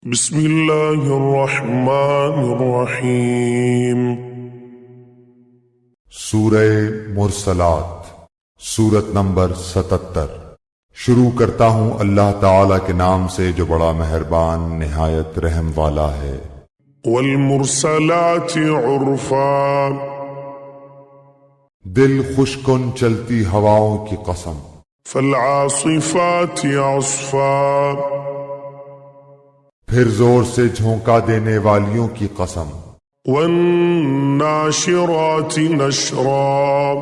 بسم اللہ الرحمن الرحیم۔ سورہ مرسلات، سورت نمبر 77۔ شروع کرتا ہوں اللہ تعالی کے نام سے جو بڑا مہربان نہایت رحم والا ہے۔ والمرسلات عرفا، دل خوش کن چلتی ہواؤں کی قسم۔ فالعاصفات عصفا، پھر زور سے جھونکا دینے والیوں کی قسم۔ والناشرات نشرا،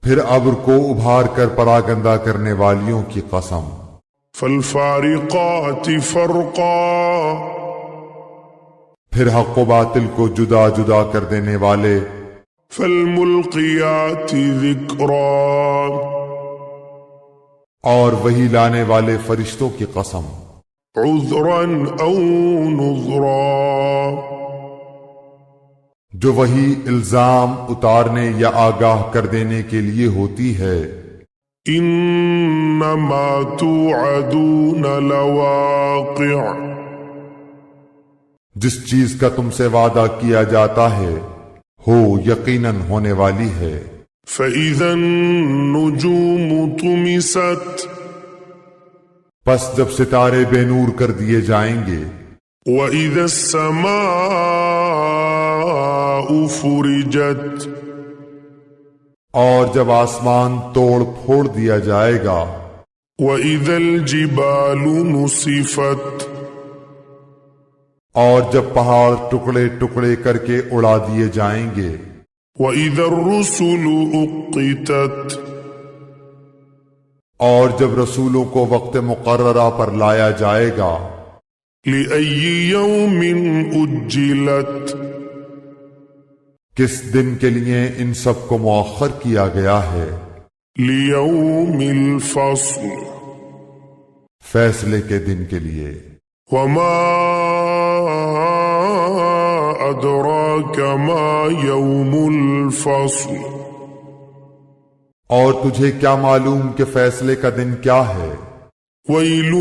پھر ابر کو ابھار کر پراگندہ کرنے والیوں کی قسم۔ فالفارقات فرقا، پھر حق و باطل کو جدا جدا کر دینے والے۔ فالملقیات ذکرا، اور وہی لانے والے فرشتوں کی قسم۔ عذرا او نذرا، جو وہی الزام اتارنے یا آگاہ کر دینے کے لیے ہوتی ہے۔ انما توعدون لواقع، جس چیز کا تم سے وعدہ کیا جاتا ہے ہو یقیناً ہونے والی ہے۔ فإذا النجوم طمست، پس جب ستارے بے نور کر دیے جائیں گے۔ وإذا السماء فرجت، اور جب آسمان توڑ پھوڑ دیا جائے گا۔ وإذا الجبال نصفت، اور جب پہاڑ ٹکڑے ٹکڑے کر کے اڑا دیے جائیں گے۔ وإذا الرسل أقتت، اور جب رسولوں کو وقت مقررہ پر لایا جائے گا۔ لأي يوم أجلت، کس دن کے لیے ان سب کو مؤخر کیا گیا ہے۔ ليوم الفصل، فیصلے کے دن کے لیے۔ وما أدراك ما يوم الفصل، اور تجھے کیا معلوم کہ فیصلے کا دن کیا ہے۔ ويل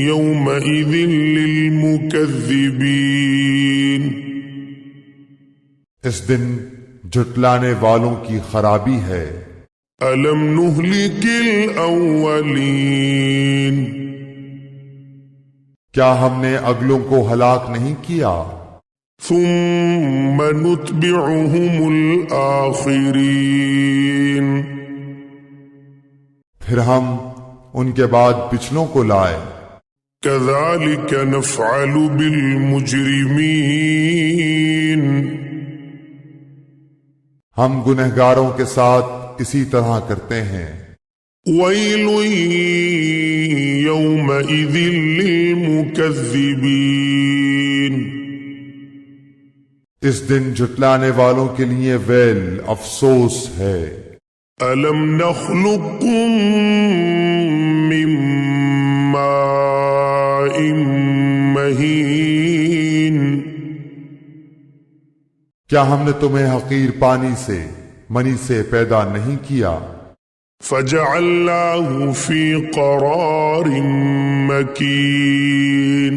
يومئذ للمكذبين، اس دن جھٹلانے والوں کی خرابی ہے۔ ألم نهلك الأولين، کیا ہم نے اگلوں کو ہلاک نہیں کیا۔ ثم نتبعهم الآخرين، پھر ہم ان کے بعد پچھلوں کو لائے۔ كذلك نفعل بالمجرمين، ہم گنہگاروں کے ساتھ اسی طرح کرتے ہیں۔ ويل يومئذ للمكذبين، اس دن جھٹلانے والوں کے لیے ویل، افسوس ہے۔ ألم نخلقكم من ماء مهين، کیا ہم نے تمہیں حقیر پانی سے، منی سے پیدا نہیں کیا۔ فجعلناه في قرار مكين،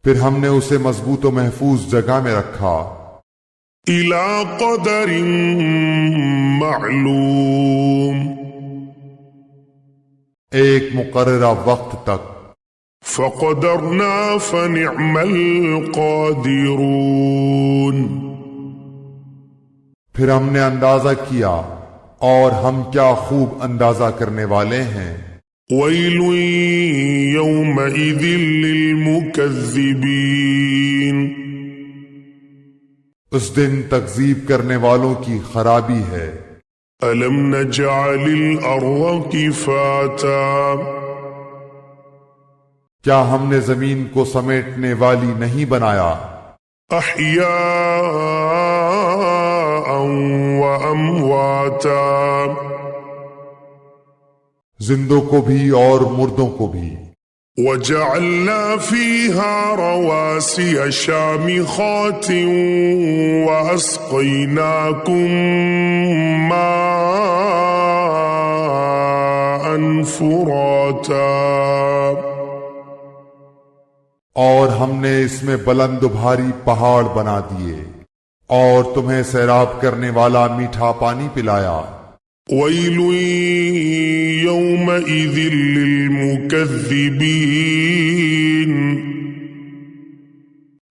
پھر ہم نے اسے مضبوط و محفوظ جگہ میں رکھا۔ إلى قدر معلوم، ایک مقررہ وقت تک۔ فقدرنا فنعم القادرون، پھر ہم نے اندازہ کیا اور ہم کیا خوب اندازہ کرنے والے ہیں۔ ويل يومئذ للمكذبين، اس دن تکذیب کرنے والوں کی خرابی ہے۔ ألم نجعل الأرض كفاتا، کیا ہم نے زمین کو سمیٹنے والی نہیں بنایا۔ أحياء وأمواتا، زندوں کو بھی اور مردوں کو بھی۔ وجعلنا فيها رواسي شامخات وأسقيناكم ماء فراتا اور ہم نے اس میں بلند و بھاری پہاڑ بنا دیے اور تمہیں سیراب کرنے والا میٹھا پانی پلایا۔ ويل يومئذ للمكذبين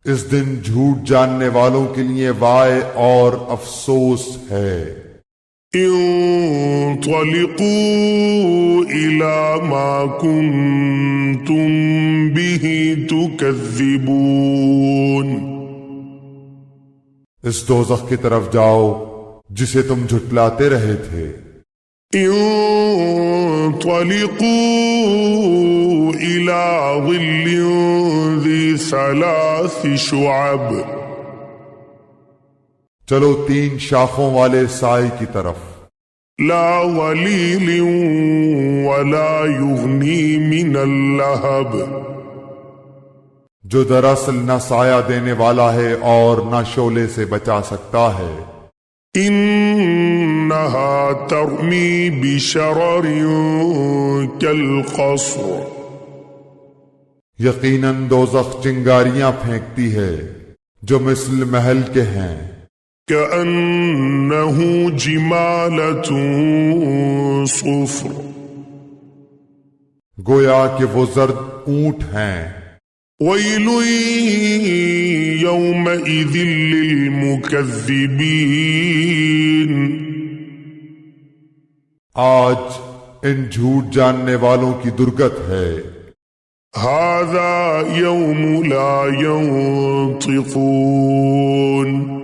اس دن جھوٹ جاننے والوں کے لیے وائے اور افسوس ہے۔ انطلقوا إلى ما كنتم به تكذبون اس دوزخ کی طرف جاؤ جسے تم جھٹلاتے رہے تھے۔ انطلقوا إلى ظل ذي 3 شعب چلو 3 شاخوں والے سائے کی طرف، لا ظليل ولا يغني من اللهب جو دراصل نہ سایہ دینے والا ہے اور نہ شعلے سے بچا سکتا ہے۔ إنها ترمي بشرر كالقصر یقیناً دوزخ چنگاریاں پھینکتی ہے جو مثل محل کے ہیں، كأنه جمالة صفر گویا کہ وہ زرد اونٹ ہیں۔ ويل يومئذ للمكذبين آج ان جھوٹ جاننے والوں کی درگت ہے۔ هذا يوم لا ينطقون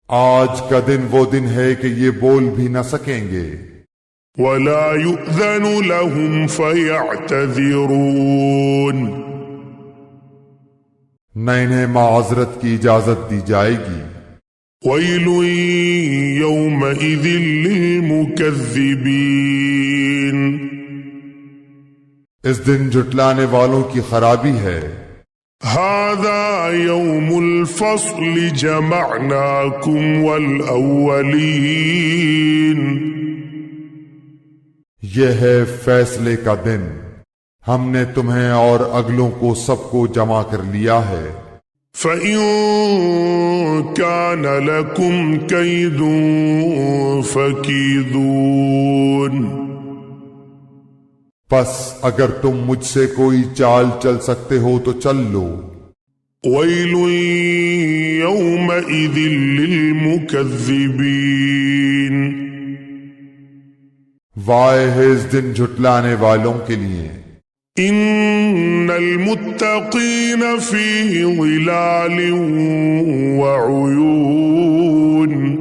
آج کا دن وہ دن ہے کہ یہ بول بھی نہ سکیں گے، ولا يؤذن لهم فيعتذرون نہ انہیں معذرت کی اجازت دی جائے گی۔ ويل يومئذ للمكذبين اس دن جھٹلانے والوں کی خرابی ہے۔ هذا يوم الفصل جمعناكم والأولين یہ ہے فیصلے کا دن، ہم نے تمہیں اور اگلوں کو سب کو جمع کر لیا ہے۔ فَإِن كَانَ لَكُمْ كَيْدٌ فَكِيدُونِ پس اگر تم مجھ سے کوئی چال چل سکتے ہو تو چل لو۔ وَيْلٌ يَوْمَئِذٍ لِّلْمُكَذِّبِينَ وائے ہے اس دن جھٹلانے والوں کے لیے۔ إِنَّ الْمُتَّقِينَ فِي ظِلَالٍ وَعُيُونٍ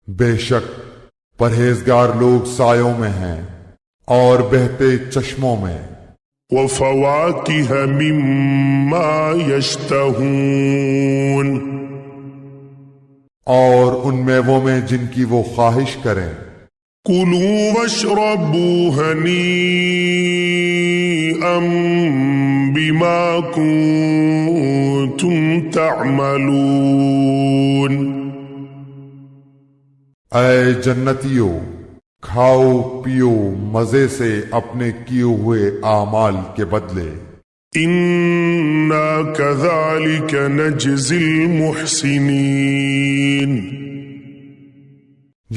بے شک پرہیزگار لوگ سایوں میں ہیں اور بہتے چشموں میں۔ وَفَوَاكِهَ مِمَّا يَشْتَهُونَ اور ان میووں میں جن کی وہ خواہش کریں۔ كُلُوا وَاشْرَبُوا هَنِيئًا بِمَا كُنتُمْ تَعْمَلُونَ اے جنتیو، کھاؤ پیو مزے سے اپنے کیے ہوئے اعمال کے بدلے۔ إِنَّا كَذَلِكَ نَجْزِي الْمُحْسِنِينَ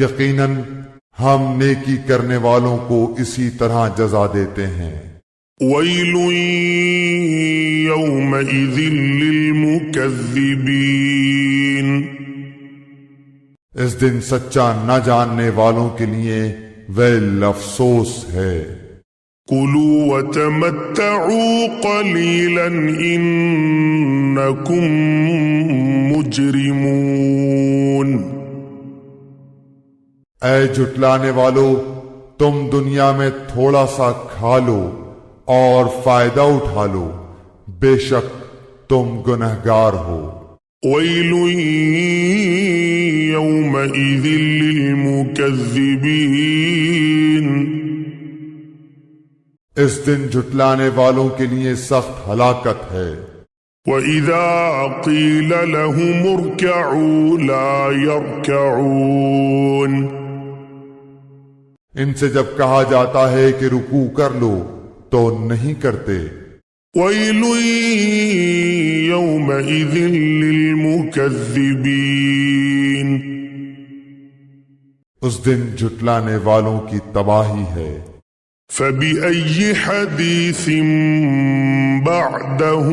یقیناً ہم نیکی کرنے والوں کو اسی طرح جزا دیتے ہیں۔ وَيْلٌ يَوْمَئِذٍ لِّلْمُكَذِّبِينَ اس دن سچا نہ جاننے والوں کے لیے ویل افسوس ہے۔ كُلُوا وَتَمَتَّعُوا قَلِيلًا إِنَّكُمْ مُجْرِمُونَ اے جھٹلانے والو، تم دنیا میں تھوڑا سا کھا لو اور فائدہ اٹھا لو، بے شک تم گنہگار ہو۔ وَيْلٌ يَوْمَئِذٍ لِّلْمُكَذِّبِينَ اس دن جھٹلانے والوں کے لیے سخت ہلاکت ہے۔ وَإِذَا قِيلَ لَهُمُ ارْكَعُوا لَا يَرْكَعُونَ ان سے جب کہا جاتا ہے کہ رکوع کر لو تو نہیں کرتے۔ ويل يومئذ للمكذبين اس دن جھٹلانے والوں کی تباہی ہے۔ فبأي حديث بعده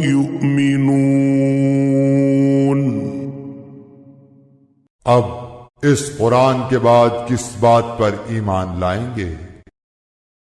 يؤمنون اب اس قرآن کے بعد کس بات پر ایمان لائیں گے؟